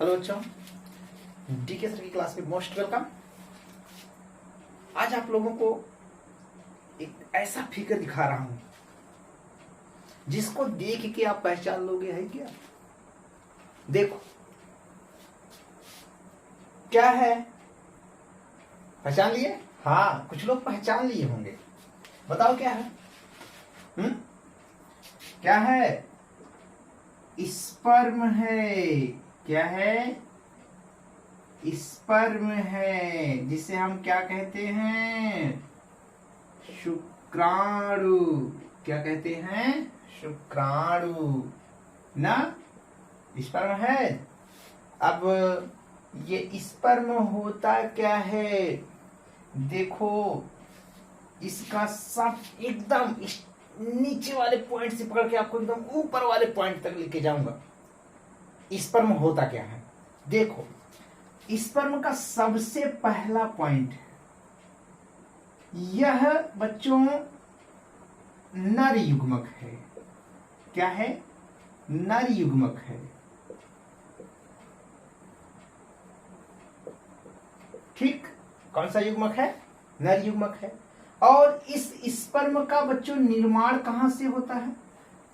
Hello बच्चों, DK sir की class में मोस्ट वेलकम। आज आप लोगों को एक ऐसा फिगर दिखा रहा हूं जिसको देख के आप पहचान लोगे है क्या। देखो क्या है, पहचान लिए? हाँ, कुछ लोग पहचान लिए होंगे। बताओ क्या है? क्या है? स्पर्म है। क्या है? स्पर्म है, जिसे हम क्या कहते हैं? शुक्राणु। क्या कहते हैं? शुक्राणु ना। स्पर्म है। अब ये स्पर्म होता क्या है? देखो, इसका सब एकदम नीचे वाले पॉइंट से पकड़ के आपको एकदम ऊपर वाले पॉइंट तक लेके जाऊंगा। स्पर्म होता क्या है? देखो, स्पर्म का सबसे पहला पॉइंट, यह बच्चों नर युग्मक है। क्या है? नर युग्मक है। ठीक, कौन सा युग्मक है? नर युग्मक है। और इस स्पर्म का बच्चों निर्माण कहां से होता है?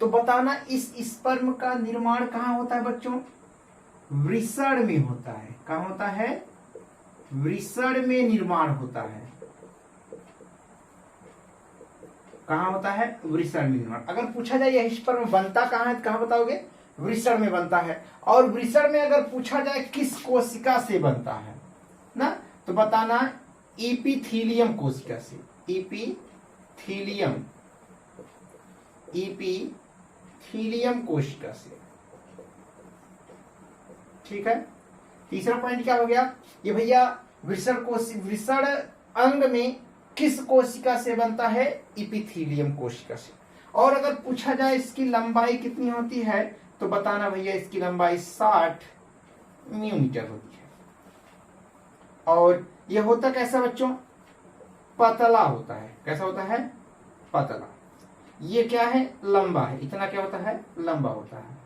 तो बताना, इस स्पर्म का निर्माण कहां होता है बच्चों? वृषण में होता है। कहां होता है? वृषण में निर्माण होता है। कहां होता है? वृषण में निर्माण। अगर पूछा जाए यह स्पर्म बनता कहां है तो कहां बताओगे? वृषण में बनता है। और वृषण में अगर पूछा जाए किस कोशिका से बनता है ना, तो बताना इपिथीलियम कोशिका से। इपिथीलियम कोशिका से। ठीक है। तीसरा पॉइंट क्या हो गया? ये भैया वृषण अंग में किस कोशिका से बनता है? इपिथीलियम कोशिका से। और अगर पूछा जाए इसकी लंबाई कितनी होती है तो बताना भैया इसकी लंबाई 60 मिलीमीटर होती है। और ये होता कैसा बच्चों? पतला होता है। कैसा होता है? पतला। ये क्या है? लंबा है। इतना क्या होता है? लंबा होता है।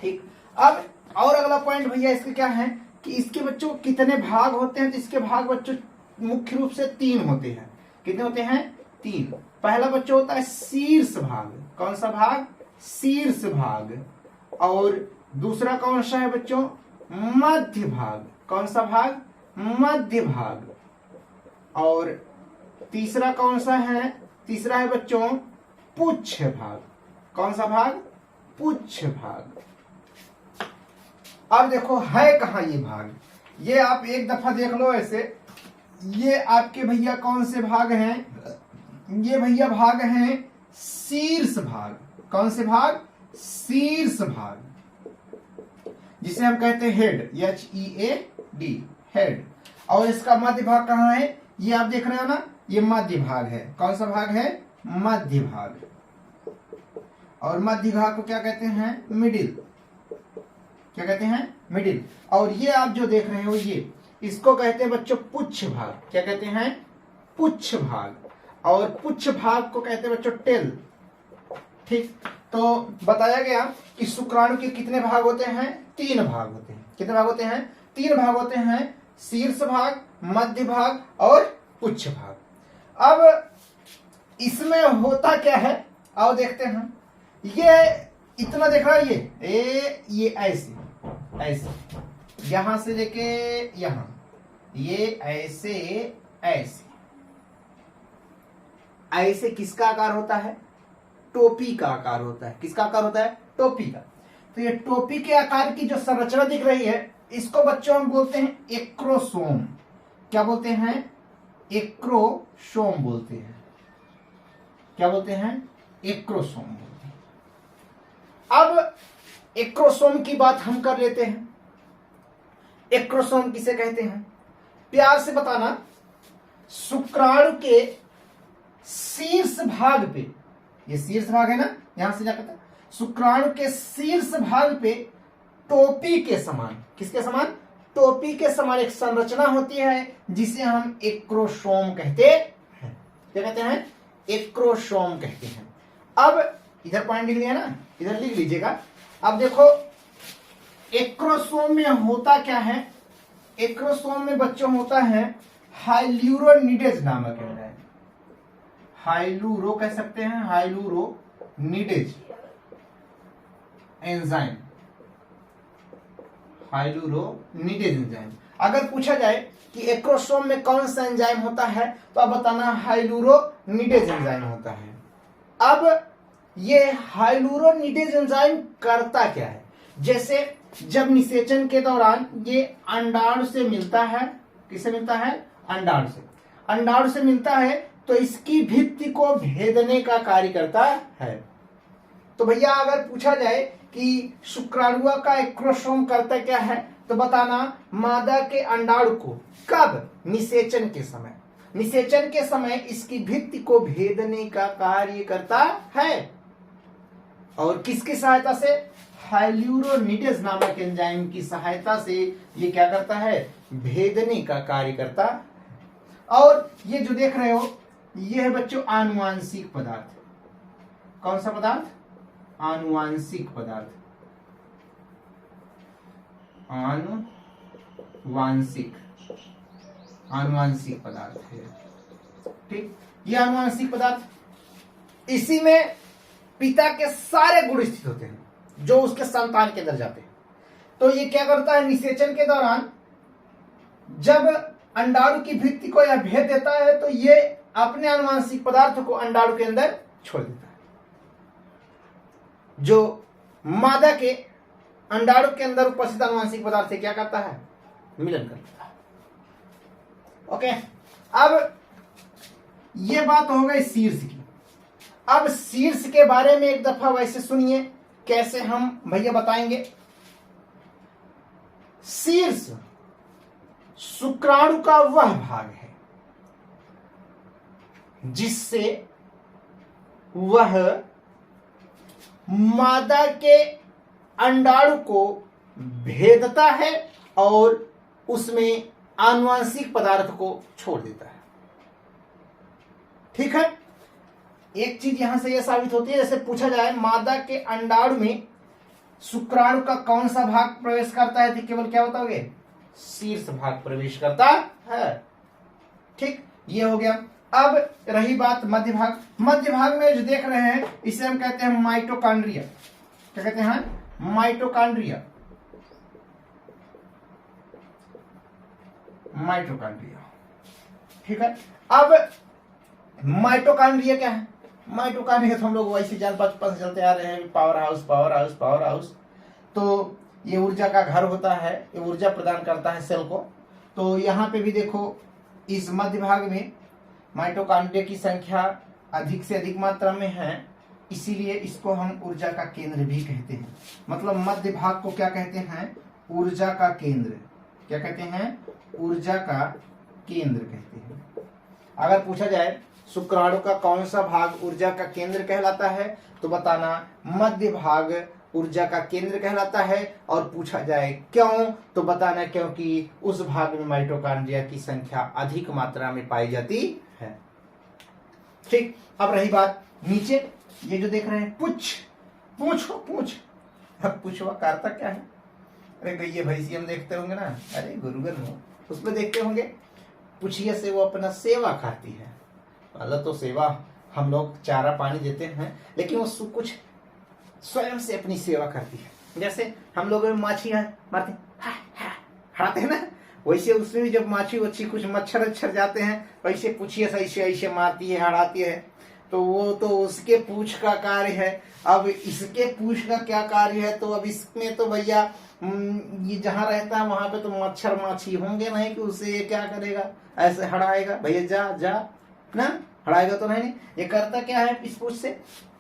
ठीक। अब और अगला पॉइंट भैया इसके क्या है कि इसके बच्चों कितने भाग होते हैं? तो इसके भाग बच्चों मुख्य रूप से 3 होते हैं। कितने होते हैं? 3। पहला बच्चों होता है शीर्ष भाग। कौन सा भाग? शीर्ष भाग। और दूसरा कौन सा है बच्चों? मध्य भाग। कौन सा भाग? मध्य भाग। और तीसरा कौन सा है? तीसरा है बच्चों पुच्छ भाग। कौन सा भाग? पुच्छ भाग। अब देखो है कहां ये भाग? ये आप एक दफा देख लो ऐसे। ये आपके भैया कौन से भाग हैं? ये भैया भाग हैं शीर्ष भाग। कौन से भाग? शीर्ष भाग, जिसे हम कहते हैं हेड। HEAD, head. और इसका मध्य भाग कहां है? ये आप देख रहे हो ना, ये मध्य भाग है। कौन सा भाग है? मध्य भाग। और मध्य भाग को क्या कहते हैं? मिडिल। क्या कहते हैं? मिडिल। और ये आप जो देख रहे हो ये, इसको कहते हैं बच्चों पुच्छ भाग। क्या कहते हैं? पुच्छ भाग। और पुच्छ भाग को कहते हैं बच्चों टेल। ठीक। तो बताया गया कि शुक्राणु के कितने भाग होते हैं? 3 भाग होते हैं। कितने भाग होते हैं? 3 भाग होते हैं। शीर्ष भाग, मध्य भाग और पुच्छ भाग। अब इसमें होता क्या है आओ देखते हैं। ये इतना देख रहा है, ये ऐसे यहां से लेके यहां, ये ऐसे किसका आकार होता है? टोपी का आकार होता है। किसका आकार होता है? टोपी का। तो ये टोपी के आकार की जो संरचना दिख रही है, इसको बच्चों हम बोलते हैं एक्रोसोम। क्या बोलते हैं? एक्रोसोम बोलते हैं। क्या बोलते हैं? एक्रोसोम बोलते हैं। अब एक्रोसोम की बात हम कर लेते हैं। एक्रोसोम किसे कहते हैं? प्यार से बताना। शुक्राणु के शीर्ष भाग पे, ये शीर्ष भाग है ना, यहां से जाकर था। शुक्राणु के शीर्ष भाग पे टोपी के समान, किसके समान? टोपी के समान एक संरचना होती है जिसे हम एक्रोसोम कहते हैं। क्या कहते हैं? एक्रोसोम कहते हैं। अब इधर पॉइंट लिख लिया ना, इधर लिख लीजिएगा। अब देखो एक्रोसोम में होता क्या है, एक्रोसोम में बच्चों होता है हाइल्यूरोनिडेज नामक एंजाइम, हाइलूरो कह सकते हैं, हाइलूरोनिडेज एंजाइम, हाइलूरोनिडेज एंजाइम। अगर पूछा जाए कि एक्रोसोम में कौन सा एंजाइम होता है तो अब बताना हाइलूरोनिडेज एंजाइम होता है। अब ये हाइलूरोनिडेज एंजाइम करता क्या है, जैसे जब निषेचन के दौरान ये अंडाणु से मिलता है, किससे मिलता है, अंडाणु से, अंडाणु से मिलता है तो इसकी भित्ति को भेदने का कार्य करता है। तो भैया अगर पूछा जाए कि शुक्राणुआ का एक्रोसोम करता क्या है तो बताना मादा के अंडाणु को कब, निषेचन के समय, निषेचन के समय इसकी भित्ति को भेदने का कार्य करता है। और किसकी सहायता से, हाइल्यूरोनिडेज नामक एंजाइम की सहायता से ये क्या करता है, भेदने का कार्य करता। और ये जो देख रहे हो ये है बच्चों आनुवांशिक पदार्थ। कौन सा पदार्थ, आनुवांशिक पदार्थ, आनुवांशिक पदार्थ है। ठीक, ये आनुवांशिक पदार्थ, इसी में पिता के सारे गुण स्थित होते हैं जो उसके संतान के अंदर जाते हैं। तो ये क्या करता है, निषेचन के दौरान जब अंडाणु की भित्ति को यह भेद देता है तो ये अपने आनुवांशिक पदार्थ को अंडाणु के अंदर छोड़ देता है। जो मादा के अंडाणु के अंदर उपस्थित आनुवांशिक पदार्थ से क्या करता है, मिलन कर लेता है। ओके, अब ये बात हो गई शीर्ष की। अब शीर्ष के बारे में एक दफा वैसे सुनिए कैसे हम भैया बताएंगे। शीर्ष शुक्राणु का वह भाग है जिससे वह मादा के अंडाणु को भेदता है और उसमें आनुवांशिक पदार्थ को छोड़ देता है। ठीक है, एक चीज यहां से यह साबित होती है, जैसे पूछा जाए मादा के अंडाणु में शुक्राणु का कौन सा भाग प्रवेश करता है तो केवल क्या बताओगे, शीर्ष भाग प्रवेश करता है। ठीक, ये हो गया। अब रही बात मध्य भाग। मध्य भाग में जो देख रहे हैं इसे हम कहते हैं माइटोकॉन्ड्रिया। क्या कहते हैं, माइटोकॉन्ड्रिया, माइटोकॉन्ड्रिया। ठीक है, अब माइटोकॉन्ड्रिया क्या है, माइटोकॉन्ड्रिया तो हम लोग वैसे जान बचपन से चलते आ रहे हैं, power house power house power house. तो ये ऊर्जा का घर होता है, ये ऊर्जा प्रदान करता है सेल को। तो यहाँ पे भी देखो इस मध्य भाग में माइटोकॉन्ड्रिया की संख्या अधिक से अधिक मात्रा में है, इसीलिए इसको हम ऊर्जा का केंद्र भी कहते हैं। मतलब मध्य भाग को क्या कहते हैं, ऊर्जा का केंद्र। क्या कहते हैं, ऊर्जा का केंद्र कहते हैं। अगर पूछा जाए शुक्राणु का कौन सा भाग ऊर्जा का केंद्र कहलाता है तो बताना मध्य भाग ऊर्जा का केंद्र कहलाता है। और पूछा जाए क्यों तो बताना क्योंकि उस भाग में माइटोकॉन्ड्रिया की संख्या अधिक मात्रा में पाई जाती है। ठीक, अब रही बात नीचे, ये जो देख रहे हैं पूछ, अब पूछवा करता क्या है, अरे गैये भैंसी हम देखते होंगे ना, अरे गुरुगन हो उसमें देखते होंगे, पूछिए से वो अपना सेवा खाती है। पहले तो सेवा हम लोग चारा पानी देते हैं, लेकिन वो कुछ स्वयं से अपनी सेवा करती है। जैसे हम लोग माछी मारते हड़ाते हैं ना, वैसे उसमें भी जब माछी वच्छी कुछ मच्छर अच्छर जाते हैं वैसे पूछिए ऐसे ऐसे मारती है, हड़ाती है। तो वो तो उसके पूछ का कार्य है। अब इसके पूछ का क्या कार्य है, तो अब इसमें तो भैया ये जहाँ रहता है वहां पे तो मच्छर माछी होंगे नहीं कि उसे क्या करेगा, ऐसे हड़ाएगा, भैया जा जा ना, हड़ाएगा तो नहीं। ये करता क्या है, इस पूछ से,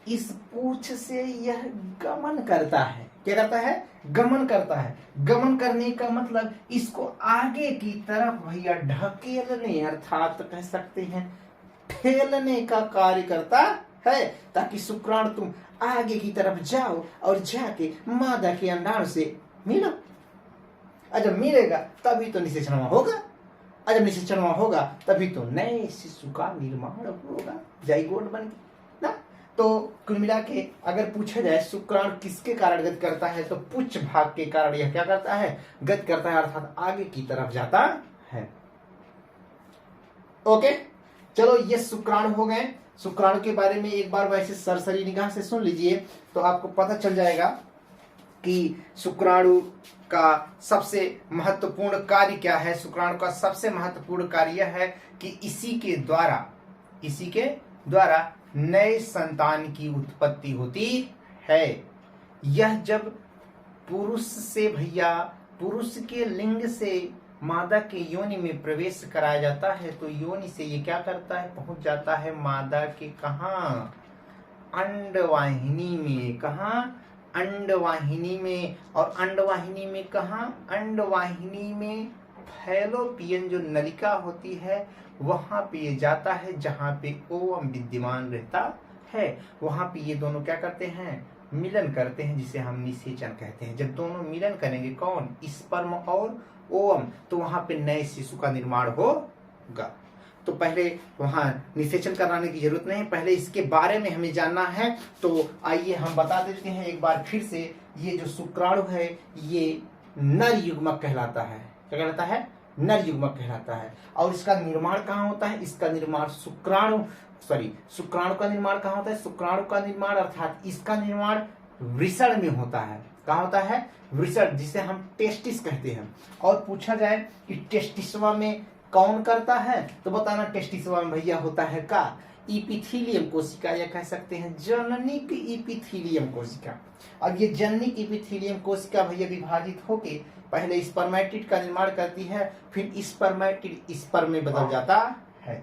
इस पूछ से यह गमन करता है। क्या करता है, गमन करता है। गमन करने का मतलब इसको आगे की तरफ भैया ढकेलने अर्थात कह सकते हैं ठेलने का कार्य करता है, ताकि शुक्राणु तुम आगे की तरफ जाओ और जाके मादा के अंडाणु से मिलो। जब मिलेगा तभी तो निषेचनवा होगा, जब निषेचनवा होगा तभी तो नए शिशु का निर्माण होगा, जाइगोट बन के ना। तो कुल मिला के अगर पूछा जाए शुक्राणु किसके कारण गति करता है तो पुच्छ भाग के कारण यह क्या करता है, गति करता है, अर्थात आगे की तरफ जाता है। ओके, चलो ये शुक्राणु हो गए। शुक्राणु के बारे में एक बार वैसे सरसरी निगाह से सुन लीजिए तो आपको पता चल जाएगा कि शुक्राणु का सबसे महत्वपूर्ण कार्य क्या है। शुक्राणु का सबसे महत्वपूर्ण कार्य यह है कि इसी के द्वारा नए संतान की उत्पत्ति होती है। यह जब पुरुष के लिंग से मादा के योनि में प्रवेश कराया जाता है तो योनि से ये क्या करता है, पहुंच जाता है मादा के कहाँ, अंडवाहिनी में। कहाँ, अंडवाहिनी में। और अंडवाहिनी में कहाँ, अंडवाहिनी में फैलोपियन जो नलिका होती है वहां पे ये जाता है जहां पे ओवम विद्यमान रहता है। वहां पे ये दोनों क्या करते हैं, मिलन करते हैं, जिसे हम निषेचन कहते हैं। जब दोनों मिलन करेंगे, कौन, स्पर्म और ओवम, तो वहां पे नए शिशु का निर्माण होगा। तो पहले वहां निषेचन कराने की जरूरत नहीं, पहले इसके बारे में हमें जानना है। तो आइए हम बता देते हैं एक बार फिर से, ये जो शुक्राणु है ये नर युग्मक कहलाता है। क्या कहलाता है, नर युग्मक कहलाता है। और इसका निर्माण कहाँ होता है, इसका निर्माण शुक्राणु का निर्माण कहाँ होता है, शुक्राणु का निर्माण अर्थात इसका निर्माण वृषण में होता है। कहाँ होता है, वृषण, जिसे हम टेस्टिस कहते हैं। और पूछा जाए कि टेस्टिसवा में कौन करता है तो बताना, टेस्टिसवा में भैया होता है का इपिथीलियम कोशिका, या कह सकते हैं जननिक इपिथीलियम कोशिका। अब ये जननिक इपिथीलियम कोशिका भैया विभाजित होके पहले स्पर्मेटिड का निर्माण करती है, फिर स्पर्मेटिड स्पर्म में बदल जाता है।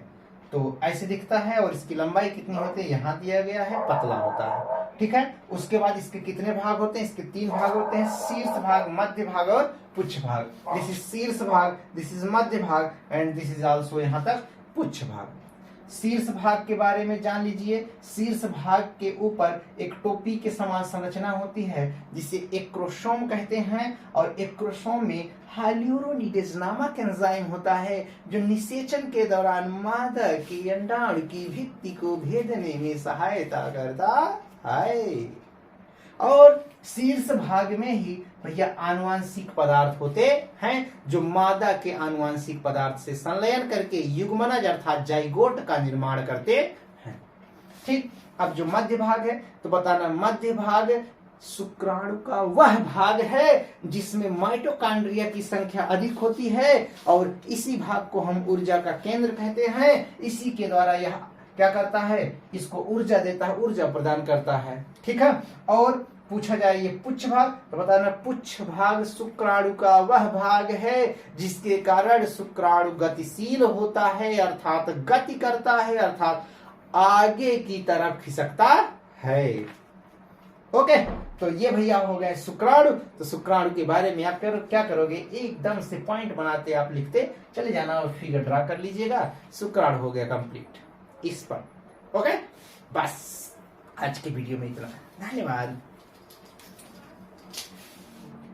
तो ऐसे दिखता है। और इसकी लंबाई कितनी होती है, यहाँ दिया गया है, पतला होता है। ठीक है, उसके बाद इसके कितने भाग होते हैं, इसके 3 भाग होते हैं, शीर्ष भाग, मध्य भाग और पुच्छ भाग। दिस इज शीर्ष भाग, दिस इज मध्य भाग एंड दिस इज आल्सो यहाँ तक पुच्छ भाग। शीर्ष भाग के बारे में जान लीजिए। शीर्ष भाग के ऊपर एक टोपी के समान संरचना होती है जिसे एक्रोसोम कहते हैं। और एक्रोसोम में हाइल्यूरोनिडेज नामक एंजाइम होता है जो निषेचन के दौरान मादा की अंडाणु की भित्ति को भेदने में सहायता करता है। और शीर्ष भाग में ही भैया आनुवांशिक पदार्थ होते हैं जो मादा के आनुवांशिक पदार्थ से संलयन करके युग्मनज अर्थात जाइगोट का निर्माण करते हैं। ठीक, अब जो मध्य भाग है तो बताना, मध्य भाग शुक्राणु का वह भाग है जिसमें माइटोकॉन्ड्रिया की संख्या अधिक होती है और इसी भाग को हम ऊर्जा का केंद्र कहते हैं। इसी के द्वारा यह क्या करता है, इसको ऊर्जा देता है, ऊर्जा प्रदान करता है। ठीक है, और पूछा जाए ये पुच्छ भाग तो बताना, पुच्छ भाग शुक्राणु का वह भाग है जिसके कारण शुक्राणु गतिशील होता है, अर्थात गति करता है, अर्थात आगे की तरफ खिसकता है। ओके, तो ये भैया हो गए शुक्राणु। तो शुक्राणु के बारे में आप क्या करोगे, एकदम से पॉइंट बनाते आप लिखते चले जाना और फिगर ड्रा कर लीजिएगा। शुक्राणु हो गया कंप्लीट इस पर। ओके, बस आज के वीडियो में इतना। धन्यवाद।